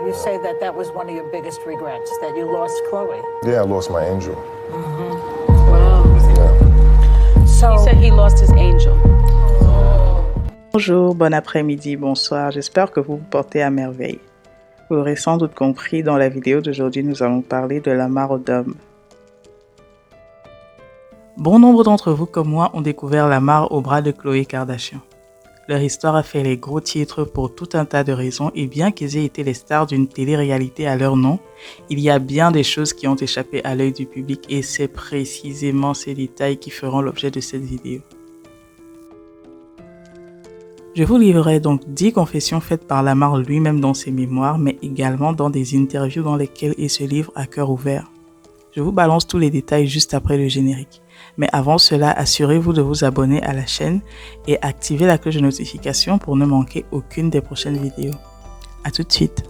You say that that was one of your biggest regrets, that you lost Chloe. Yeah, I lost my angel. Wow. Yeah. So, He said he lost his angel. Bonjour, bon après-midi, bonsoir, j'espère que vous vous portez à merveille. Vous l'aurez sans doute compris, dans la vidéo d'aujourd'hui, nous allons parler de Lamar Odom. Bon nombre d'entre vous comme moi ont découvert Lamar au bras de Khloé Kardashian. Leur histoire a fait les gros titres pour tout un tas de raisons et bien qu'ils aient été les stars d'une télé-réalité à leur nom, il y a bien des choses qui ont échappé à l'œil du public et c'est précisément ces détails qui feront l'objet de cette vidéo. Je vous livrerai donc 10 confessions faites par Lamar lui-même dans ses mémoires, mais également dans des interviews dans lesquelles il se livre à cœur ouvert. Je vous balance tous les détails juste après le générique. Mais avant cela, assurez-vous de vous abonner à la chaîne et activez la cloche de notification pour ne manquer aucune des prochaines vidéos. À tout de suite!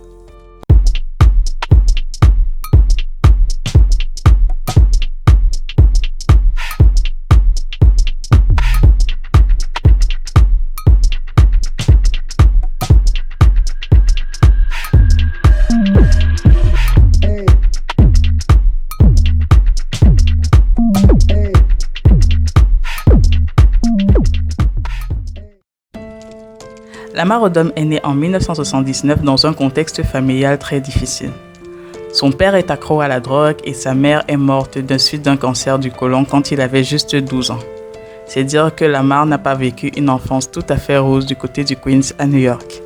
Lamar Odom est né en 1979 dans un contexte familial très difficile. Son père est accro à la drogue et sa mère est morte de suite d'un cancer du côlon quand il avait juste 12 ans. C'est dire que Lamar n'a pas vécu une enfance tout à fait rose du côté du Queens à New York.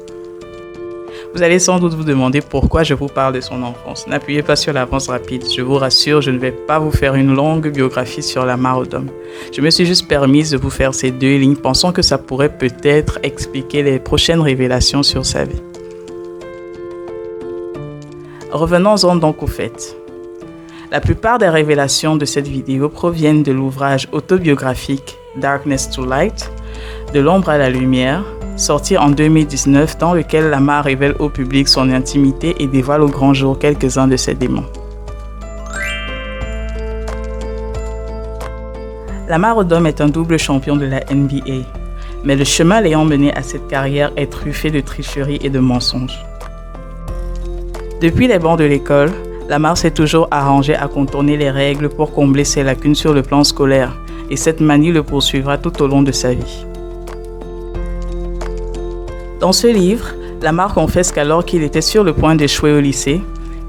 Vous allez sans doute vous demander pourquoi je vous parle de son enfance. N'appuyez pas sur l'avance rapide. Je vous rassure, je ne vais pas vous faire une longue biographie sur Lamar Odom. Je me suis juste permise de vous faire ces 2 lignes, pensant que ça pourrait peut-être expliquer les prochaines révélations sur sa vie. Revenons-en donc au fait. La plupart des révélations de cette vidéo proviennent de l'ouvrage autobiographique Darkness to Light, de l'ombre à la lumière, sorti en 2019, dans lequel Lamar révèle au public son intimité et dévoile au grand jour quelques-uns de ses démons. Lamar Odom est un double champion de la NBA, mais le chemin l'ayant mené à cette carrière est truffé de tricheries et de mensonges. Depuis les bancs de l'école, Lamar s'est toujours arrangé à contourner les règles pour combler ses lacunes sur le plan scolaire, et cette manie le poursuivra tout au long de sa vie. Dans ce livre, Lamar confesse qu'alors qu'il était sur le point d'échouer au lycée,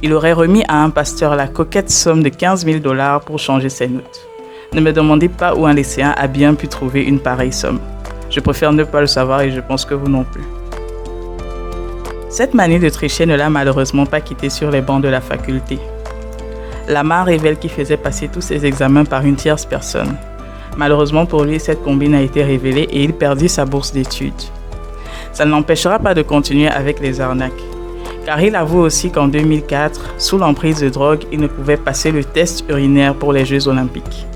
il aurait remis à un pasteur la coquette somme de 15 000 $ pour changer ses notes. Ne me demandez pas où un lycéen a bien pu trouver une pareille somme. Je préfère ne pas le savoir et je pense que vous non plus. Cette manie de tricher ne l'a malheureusement pas quitté sur les bancs de la faculté. Lamar révèle qu'il faisait passer tous ses examens par une tierce personne. Malheureusement pour lui, cette combine a été révélée et il perdit sa bourse d'études. Ça ne l'empêchera pas de continuer avec les arnaques. Car il avoue aussi qu'en 2004, sous l'emprise de drogue, il ne pouvait passer le test urinaire pour les Jeux Olympiques.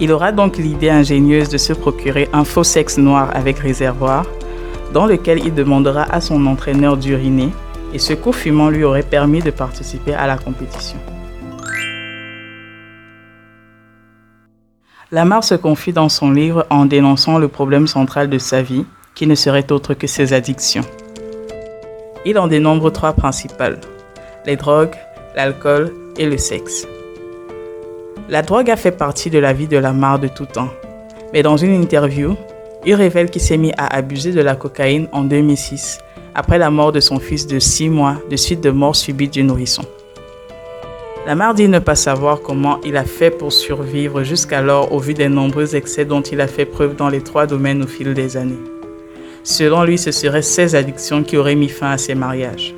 Il aura donc l'idée ingénieuse de se procurer un faux sexe noir avec réservoir, dans lequel il demandera à son entraîneur d'uriner, et ce co-fumant lui aurait permis de participer à la compétition. Lamar se confie dans son livre en dénonçant le problème central de sa vie, qui ne serait autre que ses addictions. Il en dénombre 3 principales: les drogues, l'alcool et le sexe. La drogue a fait partie de la vie de Lamar de tout temps, mais dans une interview, il révèle qu'il s'est mis à abuser de la cocaïne en 2006, après la mort de son fils de 6 mois de suite de mort subite du nourrisson. Lamar dit ne pas savoir comment il a fait pour survivre jusqu'alors au vu des nombreux excès dont il a fait preuve dans les 3 domaines au fil des années. Selon lui, ce seraient ces addictions qui auraient mis fin à ses mariages.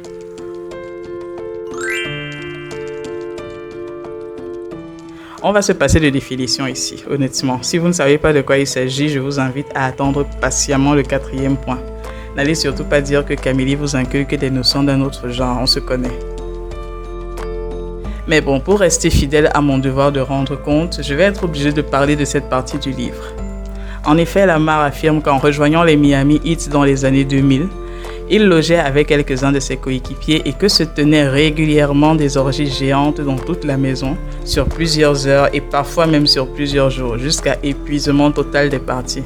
On va se passer de définition ici, honnêtement. Si vous ne savez pas de quoi il s'agit, je vous invite à attendre patiemment le 4e point. N'allez surtout pas dire que Camille vous inculque des notions d'un autre genre, on se connaît. Mais bon, pour rester fidèle à mon devoir de rendre compte, je vais être obligé de parler de cette partie du livre. En effet, Lamar affirme qu'en rejoignant les Miami Heat dans les années 2000, il logeait avec quelques-uns de ses coéquipiers et que se tenaient régulièrement des orgies géantes dans toute la maison, sur plusieurs heures et parfois même sur plusieurs jours, jusqu'à épuisement total des parties.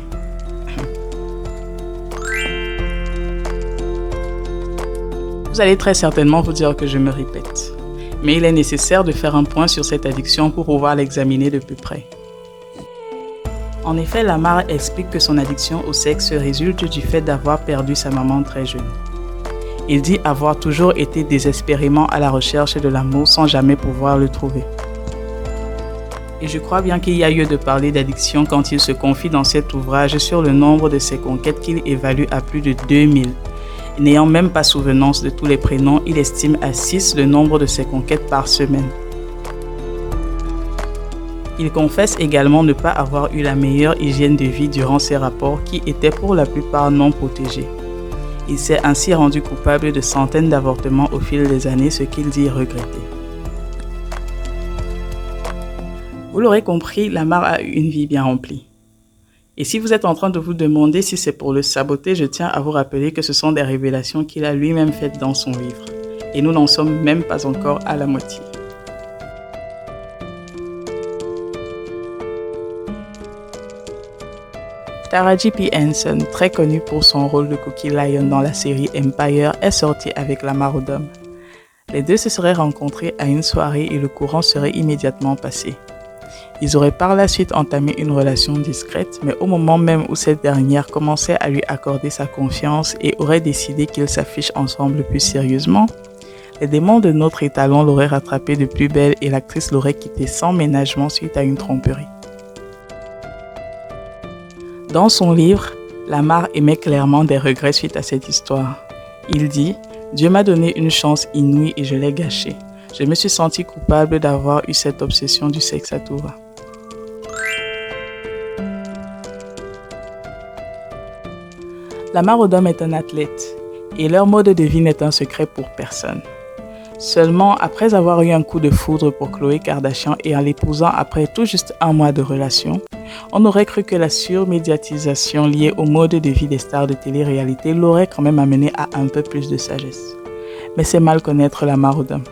Vous allez très certainement vous dire que je me répète, mais il est nécessaire de faire un point sur cette addiction pour pouvoir l'examiner de plus près. En effet, Lamar explique que son addiction au sexe résulte du fait d'avoir perdu sa maman très jeune. Il dit avoir toujours été désespérément à la recherche de l'amour sans jamais pouvoir le trouver. Et je crois bien qu'il y a lieu de parler d'addiction quand il se confie dans cet ouvrage sur le nombre de ses conquêtes qu'il évalue à plus de 2000. N'ayant même pas souvenance de tous les prénoms, il estime à 6 le nombre de ses conquêtes par semaine. Il confesse également ne pas avoir eu la meilleure hygiène de vie durant ses rapports qui étaient pour la plupart non protégés. Il s'est ainsi rendu coupable de centaines d'avortements au fil des années, ce qu'il dit regretter. Vous l'aurez compris, Lamar a eu une vie bien remplie. Et si vous êtes en train de vous demander si c'est pour le saboter, je tiens à vous rappeler que ce sont des révélations qu'il a lui-même faites dans son livre. Et nous n'en sommes même pas encore à la moitié. Taraji P. Henson, très connue pour son rôle de Cookie Lyon dans la série Empire, est sortie avec Lamar Odom. Les deux se seraient rencontrés à une soirée et le courant serait immédiatement passé. Ils auraient par la suite entamé une relation discrète, mais au moment même où cette dernière commençait à lui accorder sa confiance et aurait décidé qu'ils s'affichent ensemble plus sérieusement, les démons de notre étalon l'auraient rattrapée de plus belle et l'actrice l'aurait quittée sans ménagement suite à une tromperie. Dans son livre, Lamar émet clairement des regrets suite à cette histoire. Il dit « Dieu m'a donné une chance inouïe et je l'ai gâchée. Je me suis senti coupable d'avoir eu cette obsession du sexe à tout va. » Lamar Odom est un athlète et leur mode de vie n'est un secret pour personne. Seulement, après avoir eu un coup de foudre pour Khloé Kardashian et en l'épousant après tout juste 1 mois de relation, on aurait cru que la surmédiatisation liée au mode de vie des stars de télé-réalité l'aurait quand même amené à un peu plus de sagesse. Mais c'est mal connaître Lamar Odom.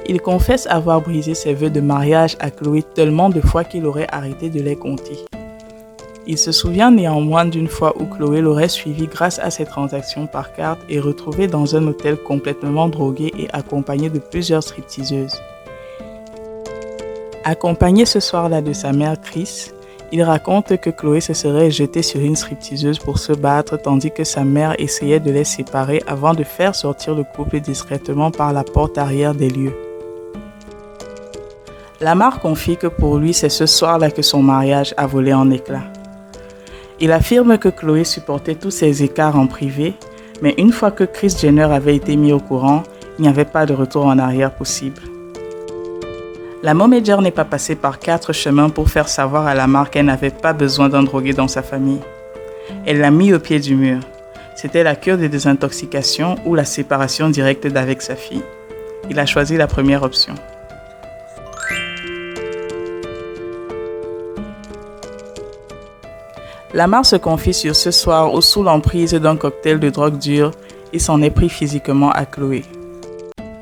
Il confesse avoir brisé ses vœux de mariage à Khloé tellement de fois qu'il aurait arrêté de les compter. Il se souvient néanmoins d'une fois où Khloé l'aurait suivi grâce à ses transactions par carte et retrouvé dans un hôtel complètement drogué et accompagné de plusieurs stripteaseuses. Accompagné ce soir-là de sa mère Kris, il raconte que Khloé se serait jetée sur une stripteaseuse pour se battre tandis que sa mère essayait de les séparer avant de faire sortir le couple discrètement par la porte arrière des lieux. Lamar confie que pour lui, c'est ce soir-là que son mariage a volé en éclats. Il affirme que Khloé supportait tous ces écarts en privé, mais une fois que Kris Jenner avait été mis au courant, il n'y avait pas de retour en arrière possible. La momédière n'est pas passée par 4 chemins pour faire savoir à Lamar qu'elle n'avait pas besoin d'un drogué dans sa famille. Elle l'a mis au pied du mur. C'était la cure de désintoxication ou la séparation directe d'avec sa fille. Il a choisi la première option. Lamar se confie sur ce soir où, sous l'emprise d'un cocktail de drogue dure, il s'en est pris physiquement à Khloé.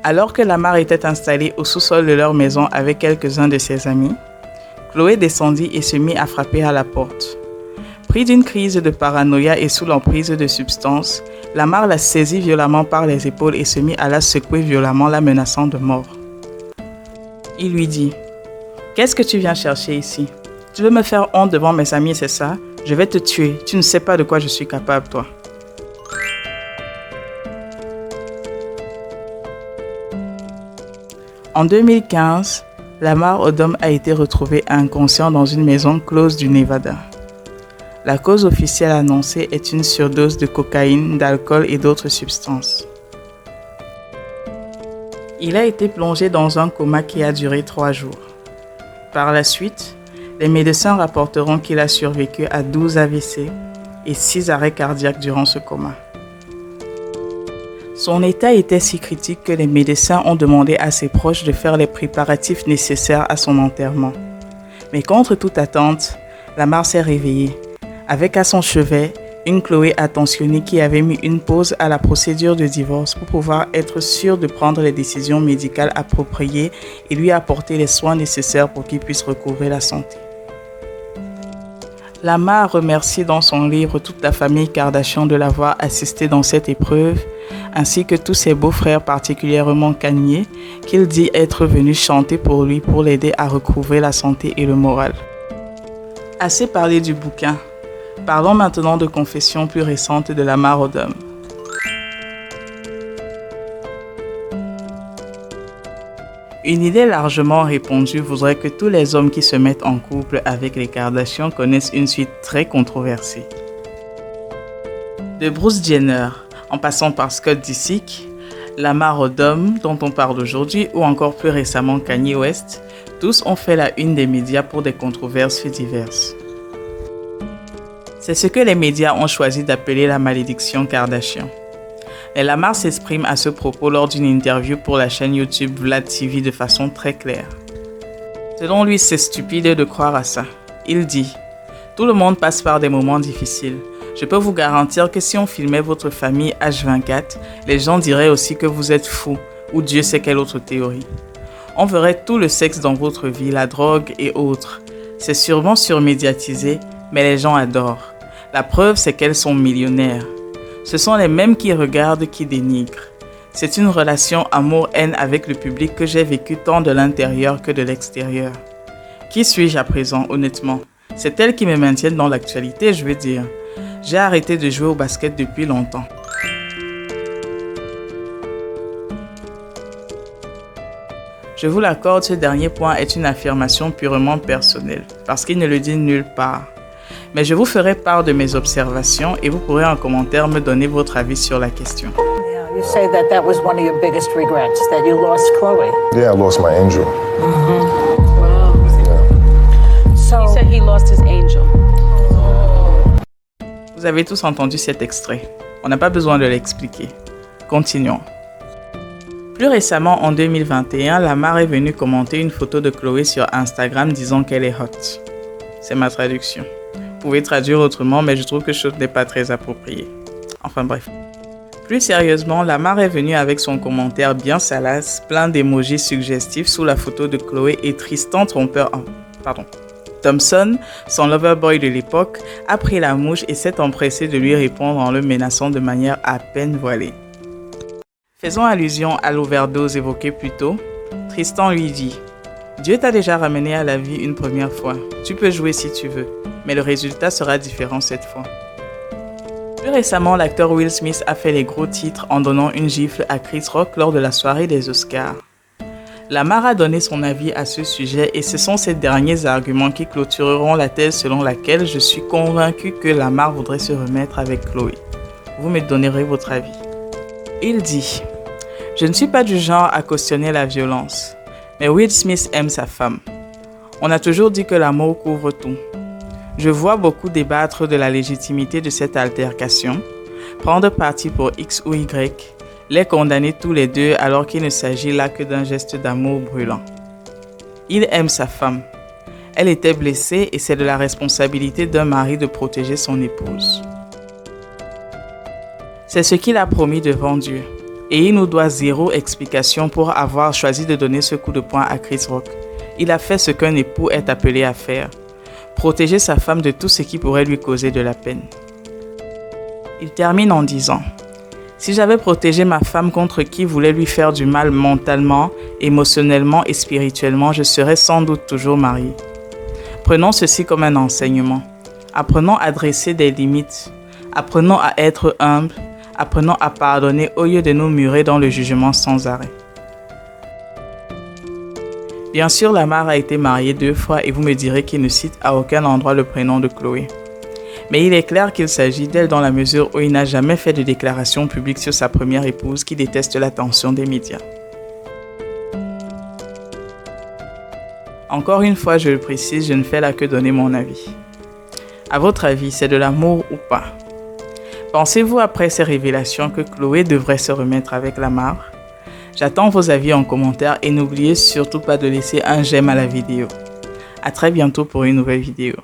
Alors que Lamar était installé au sous-sol de leur maison avec quelques-uns de ses amis, Khloé descendit et se mit à frapper à la porte. Pris d'une crise de paranoïa et sous l'emprise de substances, Lamar la saisit violemment par les épaules et se mit à la secouer violemment, la menaçant de mort. Il lui dit « Qu'est-ce que tu viens chercher ici? Tu veux me faire honte devant mes amis, c'est ça? Je vais te tuer. Tu ne sais pas de quoi je suis capable, toi. » En 2015, Lamar Odom a été retrouvé inconscient dans une maison close du Nevada. La cause officielle annoncée est une surdose de cocaïne, d'alcool et d'autres substances. Il a été plongé dans un coma qui a duré 3 jours. Par la suite, les médecins rapporteront qu'il a survécu à 12 AVC et 6 arrêts cardiaques durant ce coma. Son état était si critique que les médecins ont demandé à ses proches de faire les préparatifs nécessaires à son enterrement. Mais contre toute attente, Lamar s'est réveillé, avec à son chevet une Khloé attentionnée qui avait mis une pause à la procédure de divorce pour pouvoir être sûre de prendre les décisions médicales appropriées et lui apporter les soins nécessaires pour qu'il puisse recouvrer la santé. Lamar remercie dans son livre toute la famille Kardashian de l'avoir assisté dans cette épreuve, ainsi que tous ses beaux-frères particulièrement Kanye, qu'il dit être venus chanter pour lui pour l'aider à recouvrer la santé et le moral. Assez parlé du bouquin. Parlons maintenant de confessions plus récentes de Lamar Odom. Une idée largement répandue voudrait que tous les hommes qui se mettent en couple avec les Kardashians connaissent une suite très controversée. De Bruce Jenner, en passant par Scott Disick, Lamar Odom, dont on parle aujourd'hui, ou encore plus récemment Kanye West, tous ont fait la une des médias pour des controverses diverses. C'est ce que les médias ont choisi d'appeler la malédiction Kardashian. Et Lamar s'exprime à ce propos lors d'une interview pour la chaîne YouTube Vlad TV de façon très claire. Selon lui, c'est stupide de croire à ça. Il dit « Tout le monde passe par des moments difficiles. Je peux vous garantir que si on filmait votre famille H24, les gens diraient aussi que vous êtes fou ou Dieu sait quelle autre théorie. On verrait tout le sexe dans votre vie, la drogue et autres. C'est sûrement surmédiatisé, mais les gens adorent. La preuve, c'est qu'elles sont millionnaires. Ce sont les mêmes qui regardent qui dénigrent. C'est une relation amour-haine avec le public que j'ai vécue tant de l'intérieur que de l'extérieur. Qui suis-je à présent, honnêtement? C'est elles qui me maintiennent dans l'actualité, je veux dire. J'ai arrêté de jouer au basket depuis longtemps. Je vous l'accorde, ce dernier point est une affirmation purement personnelle, parce qu'il ne le dit nulle part. Mais je vous ferai part de mes observations et vous pourrez en commentaire me donner votre avis sur la question. Yeah, you say that was one of your biggest regrets, that you lost Chloe. Yeah, I lost my angel. Wow. Yeah. So, He said he lost his angel. Vous avez tous entendu cet extrait. On n'a pas besoin de l'expliquer. Continuons. Plus récemment, en 2021, Lamar est venu commenter une photo de Chloé sur Instagram disant qu'elle est hot. C'est ma traduction. Vous pouvez traduire autrement, mais je trouve que ce n'est pas très approprié. Enfin bref. Plus sérieusement, Lamar est venu avec son commentaire bien salace, plein d'émojis suggestifs sous la photo de Chloé et Tristan Thompson, son loverboy de l'époque, a pris la mouche et s'est empressé de lui répondre en le menaçant de manière à peine voilée. Faisant allusion à l'overdose évoquée plus tôt, Tristan lui dit « Dieu t'a déjà ramené à la vie une première fois. Tu peux jouer si tu veux, mais le résultat sera différent cette fois. » Plus récemment, l'acteur Will Smith a fait les gros titres en donnant une gifle à Chris Rock lors de la soirée des Oscars. Lamar a donné son avis à ce sujet et ce sont ces derniers arguments qui clôtureront la thèse selon laquelle je suis convaincu que Lamar voudrait se remettre avec Chloé. Vous me donnerez votre avis. Il dit « Je ne suis pas du genre à cautionner la violence, mais Will Smith aime sa femme. On a toujours dit que l'amour couvre tout. Je vois beaucoup débattre de la légitimité de cette altercation, prendre parti pour X ou Y, les condamner tous les deux alors qu'il ne s'agit là que d'un geste d'amour brûlant. Il aime sa femme. Elle était blessée et c'est de la responsabilité d'un mari de protéger son épouse. C'est ce qu'il a promis devant Dieu. Et il nous doit zéro explication pour avoir choisi de donner ce coup de poing à Chris Rock. Il a fait ce qu'un époux est appelé à faire. Protéger sa femme de tout ce qui pourrait lui causer de la peine. Il termine en disant « Si j'avais protégé ma femme contre qui voulait lui faire du mal mentalement, émotionnellement et spirituellement, je serais sans doute toujours marié. Prenons ceci comme un enseignement. Apprenons à dresser des limites. Apprenons à être humbles. Apprenons à pardonner au lieu de nous murer dans le jugement sans arrêt. » Bien sûr, Lamar a été marié 2 fois et vous me direz qu'il ne cite à aucun endroit le prénom de Chloé. Mais il est clair qu'il s'agit d'elle dans la mesure où il n'a jamais fait de déclaration publique sur sa première épouse qui déteste l'attention des médias. Encore une fois, je le précise, je ne fais là que donner mon avis. À votre avis, c'est de l'amour ou pas? Pensez-vous après ces révélations que Chloé devrait se remettre avec Lamar? J'attends vos avis en commentaire et n'oubliez surtout pas de laisser un j'aime à la vidéo. À très bientôt pour une nouvelle vidéo.